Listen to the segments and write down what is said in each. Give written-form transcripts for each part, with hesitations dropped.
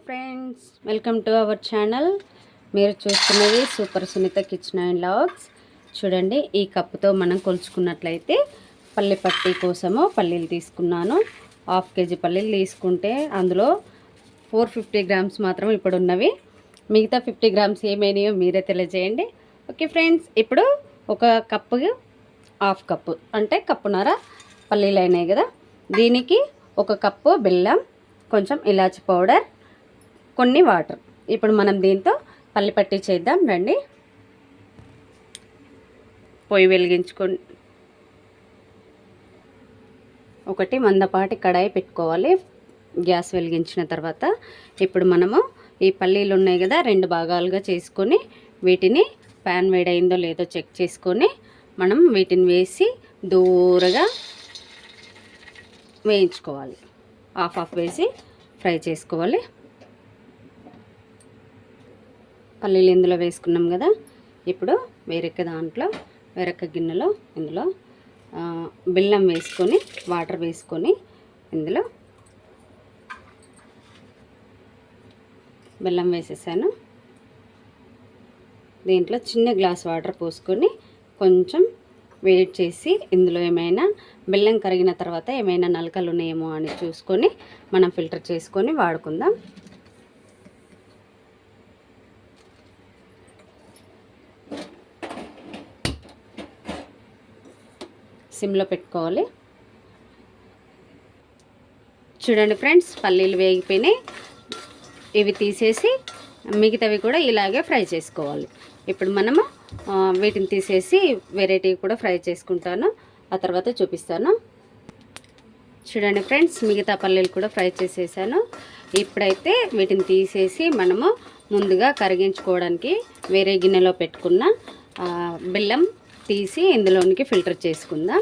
Friends, welcome to our channel. మీరు చూస్తున్నది super Sunitha kitchen and vlogs. చూడండి, ఈ కప్పుతో మనం కొలుచుకున్నట్లయితే పల్లి పట్టి కోసము పల్లీలు తీసుకున్నాను. 1/2 kg పల్లీలు తీసుకుంటే అందులో 450 గ్రామ్స్ మాత్రం ఇప్పుడు ఉన్నవి. మిగతా 50 గ్రామ్స్ ఏమైనాయో మీరే తెలియజేయండి. ఓకే ఫ్రెండ్స్, ఇప్పుడు ఒక కప్పుకి 1/2 కప్పు అంటే కప్పున్నర పల్లీలు అయినాయి కదా. దీనికి 1 కప్పు బెల్లం, కొంచెం ఇలాచి పౌడర్, కొన్ని వాటర్. ఇప్పుడు మనం దీంతో పల్లి పట్టి చేద్దాం రండి. పొయ్యి వెలిగించుకొని ఒకటి మందపాటి కడాయి పెట్టుకోవాలి. గ్యాస్ వెలిగించిన తర్వాత ఇప్పుడు మనము ఈ పల్లీలు ఉన్నాయి కదా, 2 భాగాలుగా చేసుకొని వీటిని ప్యాన్ వేడైందో లేదో చెక్ చేసుకొని మనం వీటిని వేసి దూరగా వేయించుకోవాలి. హాఫ్ వేసి ఫ్రై చేసుకోవాలి. పల్లీలు ఇందులో వేసుకున్నాం కదా. ఇప్పుడు వేరొక గిన్నెలో ఇందులో బెల్లం వేసుకొని వాటర్ వేసుకొని ఇందులో బెల్లం వేసేసాను. దీంట్లో చిన్న గ్లాస్ వాటర్ పోసుకొని కొంచెం వేడి చేసి ఇందులో ఏమైనా బెల్లం కరిగిన తర్వాత ఏమైనా నలకలు ఉన్నాయేమో అని చూసుకొని మనం ఫిల్టర్ చేసుకొని వాడుకుందాం. సిమ్లో పెట్టుకోవాలి. చూడండి ఫ్రెండ్స్, పల్లీలు వేగిపోయినాయి. ఇవి తీసేసి మిగతావి కూడా ఇలాగే ఫ్రై చేసుకోవాలి. ఇప్పుడు మనము వీటిని తీసేసి వెరైటీ కూడా ఫ్రై చేసుకుంటాను, ఆ తర్వాత చూపిస్తాను. చూడండి ఫ్రెండ్స్, మిగతా పల్లీలు కూడా ఫ్రై చేసేసాను. ఇప్పుడైతే వీటిని తీసేసి మనము ముందుగా కరిగించుకోవడానికి వేరే గిన్నెలో పెట్టుకున్న బెల్లం తీసి ఇందులోనికి ఫిల్టర్ చేసుకుందాం.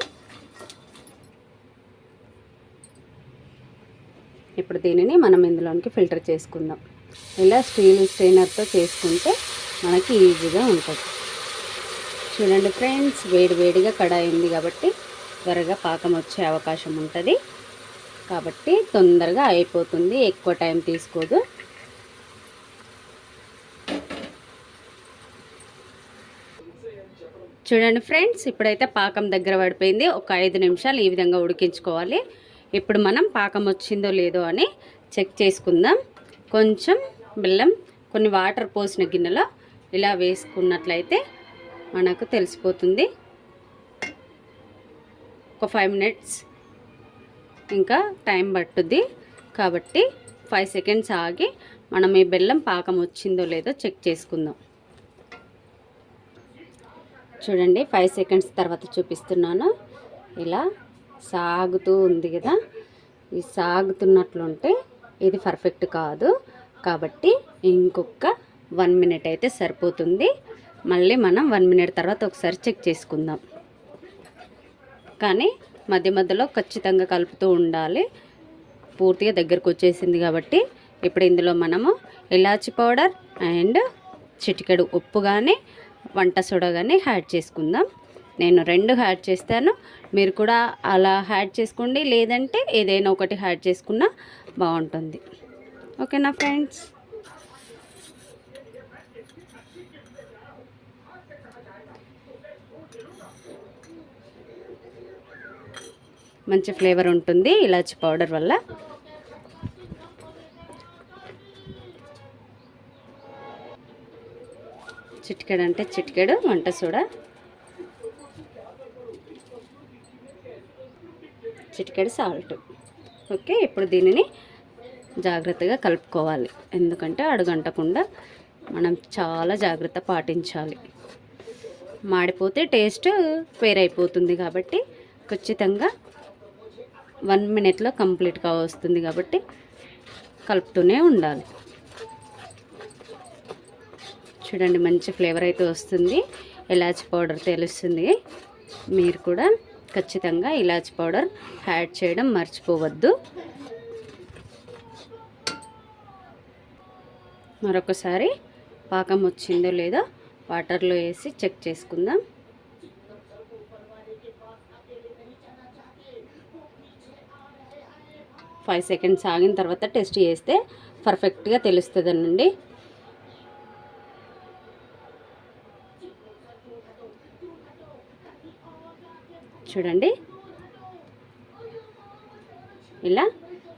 ఇప్పుడు దీనిని మనం ఇందులోనికి ఫిల్టర్ చేసుకుందాం. ఇలా స్టీల్ స్ట్రైనర్తో చేసుకుంటే మనకి ఈజీగా ఉంటుంది. చూడండి ఫ్రెండ్స్, వేడిగా కడాయి ఉంది కాబట్టి త్వరగా పాకం వచ్చే అవకాశం ఉంటుంది. కాబట్టి తొందరగా అయిపోతుంది, ఎక్కువ టైం తీసుకోదు. చూడండి ఫ్రెండ్స్, ఇప్పుడైతే పాకం దగ్గర పడిపోయింది. ఒక 5 నిమిషాలు ఈ విధంగా ఉడికించుకోవాలి. ఇప్పుడు మనం పాకం వచ్చిందో లేదో అని చెక్ చేసుకుందాం. కొంచెం బెల్లం కొన్ని వాటర్ పోసిన గిన్నెలో ఇలా వేసుకున్నట్లయితే మనకు తెలిసిపోతుంది. ఒక 5 మినిట్స్ ఇంకా టైం పట్టుద్ది కాబట్టి 5 సెకండ్స్ ఆగి మనం ఈ బెల్లం పాకం వచ్చిందో లేదో చెక్ చేసుకుందాం. చూడండి, 5 సెకండ్స్ తర్వాత చూపిస్తున్నాను. ఇలా సాగుతూ ఉంది కదా. ఈ సాగుతున్నట్లుంటే ఇది పర్ఫెక్ట్ కాదు. కాబట్టి ఇంకొక 1 మినిట్ అయితే సరిపోతుంది. మళ్ళీ మనం 1 మినిట్ తర్వాత ఒకసారి చెక్ చేసుకుందాం. కానీ మధ్యలో ఖచ్చితంగా కలుపుతూ ఉండాలి. పూర్తిగా దగ్గరకు వచ్చేసింది కాబట్టి ఇప్పుడు ఇందులో మనము ఇలాచి పౌడర్ అండ్ చిటికెడు ఉప్పు కానీ వంట సోడా కానీ యాడ్ చేసుకుందాం. నేను 2 యాడ్ చేస్తాను, మీరు కూడా అలా యాడ్ చేసుకోండి, లేదంటే ఏదైనా ఒకటి యాడ్ చేసుకున్నా బాగుంటుంది. ఓకేనా ఫ్రెండ్స్? మంచి ఫ్లేవర్ ఉంటుంది ఇలాచి పౌడర్ వల్ల. చిటికెడు అంటే చిటికెడు వంట సోడా, చిటికెడు సాల్ట్. ఓకే, ఇప్పుడు దీనిని జాగ్రత్తగా కలుపుకోవాలి. ఎందుకంటే అడుగంటకుండా మనం చాలా జాగ్రత్త పాటించాలి. మాడిపోతే టేస్ట్ వేరైపోతుంది కాబట్టి ఖచ్చితంగా 1 మినిట్లో కంప్లీట్గా వస్తుంది కాబట్టి కలుపుతూనే ఉండాలి. చూడండి, మంచి ఫ్లేవర్ అయితే వస్తుంది. ఇలాచి పౌడర్ తెలుస్తుంది. మీరు కూడా ఖచ్చితంగా ఇలాచి పౌడర్ యాడ్ చేయడం మర్చిపోవద్దు. మరొకసారి పాకం వచ్చిందో లేదో వాటర్లో వేసి చెక్ చేసుకుందాం. 5 సెకండ్స్ ఆగిన తర్వాత టెస్ట్ చేస్తే పర్ఫెక్ట్గా తెలుస్తుందనండి. చూడండి, ఇలా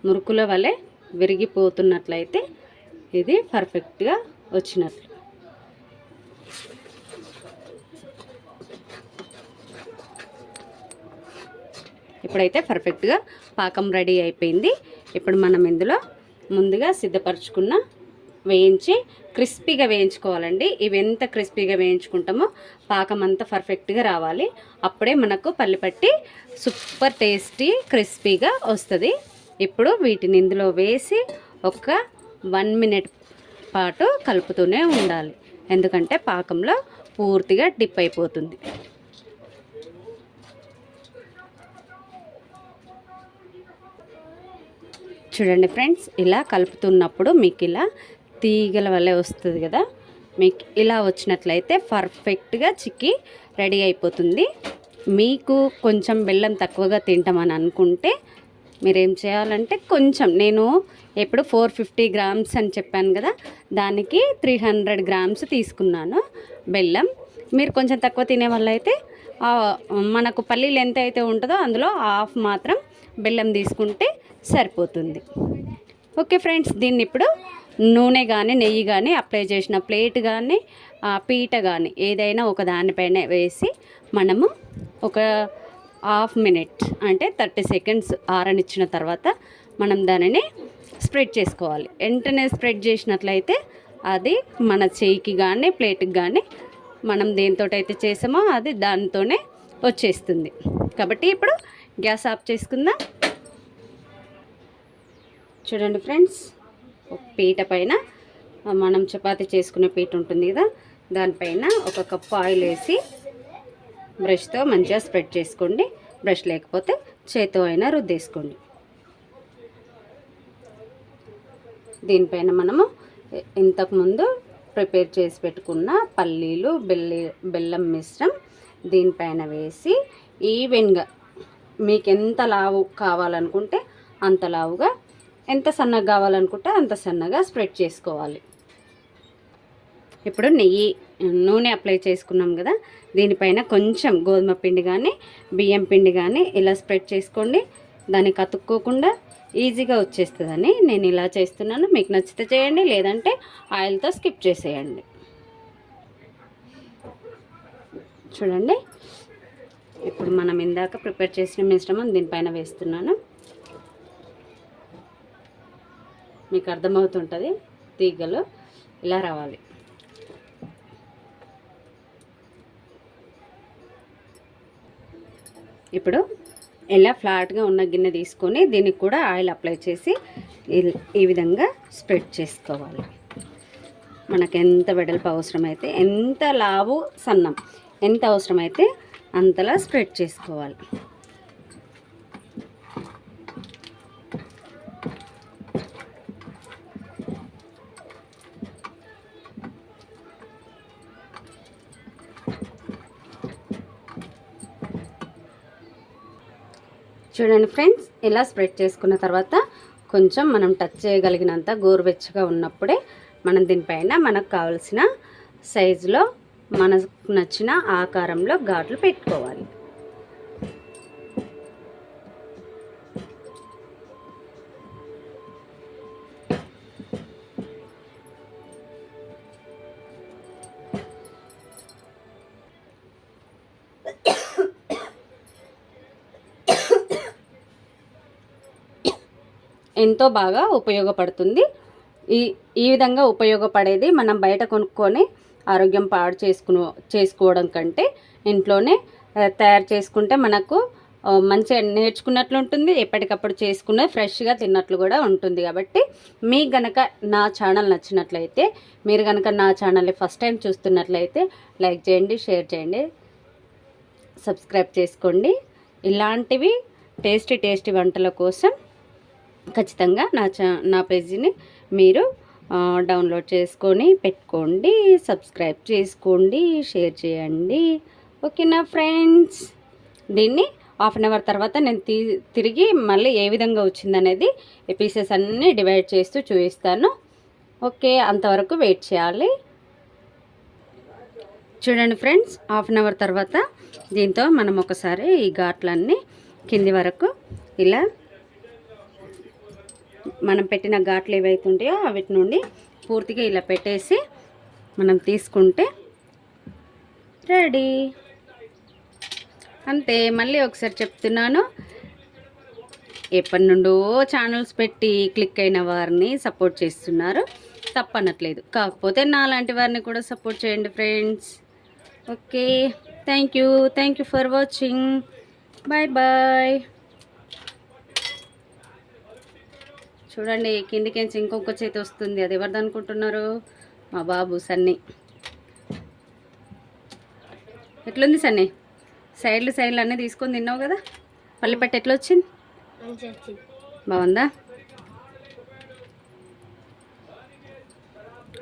మురుకుల వలె విరిగిపోతున్నట్లయితే ఇది పర్ఫెక్ట్గా వచ్చినట్లు. ఇప్పుడైతే పర్ఫెక్ట్గా పాకం రెడీ అయిపోయింది. ఇప్పుడు మనం ఇందులో ముందుగా సిద్ధపరచుకున్న వేయించి క్రిస్పీగా వేయించుకోవాలండి. ఇవి ఎంత క్రిస్పీగా వేయించుకుంటామో పాకం అంతా పర్ఫెక్ట్గా రావాలి. అప్పుడే మనకు పల్లిపట్టి సూపర్ టేస్టీ క్రిస్పీగా వస్తుంది. ఇప్పుడు వీటిని ఇందులో వేసి ఒక 1 మినిట్ పాటు కలుపుతూనే ఉండాలి, ఎందుకంటే పాకంలో పూర్తిగా డిప్ అయిపోతుంది. చూడండి ఫ్రెండ్స్, ఇలా కలుపుతున్నప్పుడు మీకు ఇలా తీగల వల్లే వస్తుంది కదా, మీకు ఇలా వచ్చినట్లయితే పర్ఫెక్ట్గా చిక్కీ రెడీ అయిపోతుంది. మీకు కొంచెం బెల్లం తక్కువగా తింటామని అనుకుంటే మీరేం చేయాలంటే కొంచెం, నేను ఎప్పుడు 450 గ్రామ్స్ అని చెప్పాను కదా, దానికి 300 గ్రామ్స్ తీసుకున్నాను బెల్లం. మీరు కొంచెం తక్కువ తినే వల్ల అయితే మనకు పల్లీలు ఎంత అయితే ఉంటుందో అందులో హాఫ్ మాత్రం బెల్లం తీసుకుంటే సరిపోతుంది. ఓకే ఫ్రెండ్స్, దీన్ని ఇప్పుడు నూనె కానీ నెయ్యి కానీ అప్లై చేసిన ప్లేట్ కానీ పీట కానీ ఏదైనా ఒక దానిపైన వేసి మనము ఒక 1/2 మినిట్ అంటే 30 సెకండ్స్ ఆరనిచ్చిన తర్వాత మనం దానిని స్ప్రెడ్ చేసుకోవాలి. వెంటనే స్ప్రెడ్ చేసినట్లయితే అది మన చేయికి కానీ ప్లేట్కి కానీ మనం దేనితోటైతే చేసామో అది దానితోనే వచ్చేస్తుంది. కాబట్టి ఇప్పుడు గ్యాస్ ఆఫ్ చేసుకుందాం. చూడండి ఫ్రెండ్స్, పీట పైన మనం చపాతీ చేసుకునే పీట ఉంటుంది కదా, దానిపైన 1 కప్పు ఆయిల్ వేసి బ్రష్తో మంచిగా స్ప్రెడ్ చేసుకోండి. బ్రష్ లేకపోతే చేతితో అయినా రుద్దేసుకోండి. దీనిపైన మనము ఇంతకుముందు ప్రిపేర్ చేసి పెట్టుకున్న పల్లీలు బెల్లం మిశ్రం దీనిపైన వేసి ఈవెన్గా మీకు ఎంత లావు కావాలనుకుంటే అంత లావుగా, ఎంత సన్నగా కావాలనుకుంటే అంత సన్నగా స్ప్రెడ్ చేసుకోవాలి. ఇప్పుడు నూనె అప్లై చేసుకున్నాం కదా, దీనిపైన కొంచెం గోధుమ పిండి కానీ బియ్యం పిండి కానీ ఇలా స్ప్రెడ్ చేసుకోండి. దానికి అతుక్కోకుండా ఈజీగా వచ్చేస్తుందని నేను ఇలా చేస్తున్నాను. మీకు నచ్చితే చేయండి, లేదంటే ఆయిల్తో స్కిప్ చేసేయండి. చూడండి, ఇప్పుడు మనం ఇందాక ప్రిపేర్ చేసిన మిశ్రమం దీనిపైన వేస్తున్నాను. మీకు అర్థమవుతుంటుంది, తీగలు ఇలా రావాలి. ఇప్పుడు ఇలా ఫ్లాట్గా ఉన్న గిన్నె తీసుకొని దీనికి కూడా ఆయిల్ అప్లై చేసి ఈ విధంగా స్ప్రెడ్ చేసుకోవాలి. మనకు ఎంత వెడల్పు అవసరమైతే, ఎంత లావు సన్నం ఎంత అవసరమైతే అంతలా స్ప్రెడ్ చేసుకోవాలి. చూడండి ఫ్రెండ్స్, ఇలా స్ప్రెడ్ చేసుకున్న తర్వాత కొంచెం మనం టచ్ చేయగలిగినంత గోరువెచ్చగా ఉన్నప్పుడే మనం దీనిపైన మనకు కావలసిన సైజులో మనకు నచ్చిన ఆకారంలో ఘాట్లు పెట్టుకోవాలి. ఎంతో బాగా ఉపయోగపడుతుంది. ఈ విధంగా ఉపయోగపడేది మనం బయట కొనుక్కొని ఆరోగ్యం పాడు చేసుకోవడం కంటే ఇంట్లోనే తయారు చేసుకుంటే మనకు మంచిగా నేర్చుకున్నట్లు ఉంటుంది, ఎప్పటికప్పుడు చేసుకునే ఫ్రెష్గా తిన్నట్లు కూడా ఉంటుంది. కాబట్టి మీకు గనక నా ఛానల్ నచ్చినట్లయితే, మీరు కనుక నా ఛానల్ని ఫస్ట్ టైం చూస్తున్నట్లయితే లైక్ చేయండి, షేర్ చేయండి, సబ్స్క్రైబ్ చేసుకోండి. ఇలాంటివి టేస్టీ వంటల కోసం ఖచ్చితంగా నా పేజీని మీరు డౌన్లోడ్ చేసుకొని పెట్టుకోండి, సబ్స్క్రైబ్ చేసుకోండి, షేర్ చేయండి. ఓకేనా ఫ్రెండ్స్, దీన్ని హాఫ్ అన్ అవర్ తర్వాత నేను తిరిగి మళ్ళీ ఏ విధంగా వచ్చిందనేది ఈ పీసెస్ అన్నీ డివైడ్ చేస్తూ చూపిస్తాను. ఓకే, అంతవరకు వెయిట్ చేయాలి. చూడండి ఫ్రెండ్స్, హాఫ్ అన్ అవర్ తర్వాత దీంతో మనం ఒకసారి ఈ ఘాట్లన్నీ కింది వరకు ఇలా మనం పెట్టిన ఘాట్లు ఏవైతే ఉంటాయో వీటి నుండి పూర్తిగా ఇలా పెట్టేసి మనం తీసుకుంటే రెడీ. అంతే. మళ్ళీ ఒకసారి చెప్తున్నాను, ఎప్పటి నుండో ఛానల్స్ పెట్టి క్లిక్ అయిన వారిని సపోర్ట్ చేస్తున్నారు, తప్పనట్లేదు. కాకపోతే నాలాంటి వారిని కూడా సపోర్ట్ చేయండి friends. Okay, thank you for watching. Bye bye. చూడండి, కిందికించి ఇంకొక చేతి వస్తుంది. అది ఎవరిది అనుకుంటున్నారు? మా బాబు సన్నీ. ఎట్లుంది సన్నీ? సైడ్లు అన్నీ తీసుకొని తిన్నావు కదా. పల్లిపట్టు ఎట్లా వచ్చింది? బాగుందా?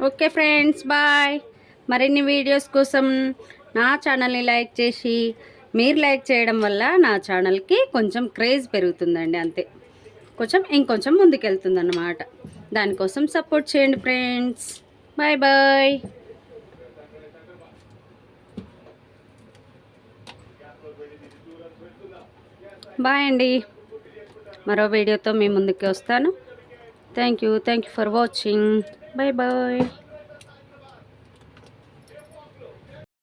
Okay friends, bye. మరిన్ని వీడియోస్ కోసం నా ఛానల్ని లైక్ చేసి, మీరు లైక్ చేయడం వల్ల నా ఛానల్కి కొంచెం క్రేజ్ పెరుగుతుందండి. అంతే, కొంచెం ఇంకొంచెం ముందుకెళ్తుంది అన్నమాట. దానికోసం సపోర్ట్ చేయండి ఫ్రెండ్స్. Bye bye. బాయ్ అండి. మరో వీడియోతో మీ ముందుకి వస్తాను. Thank you for watching. Bye bye.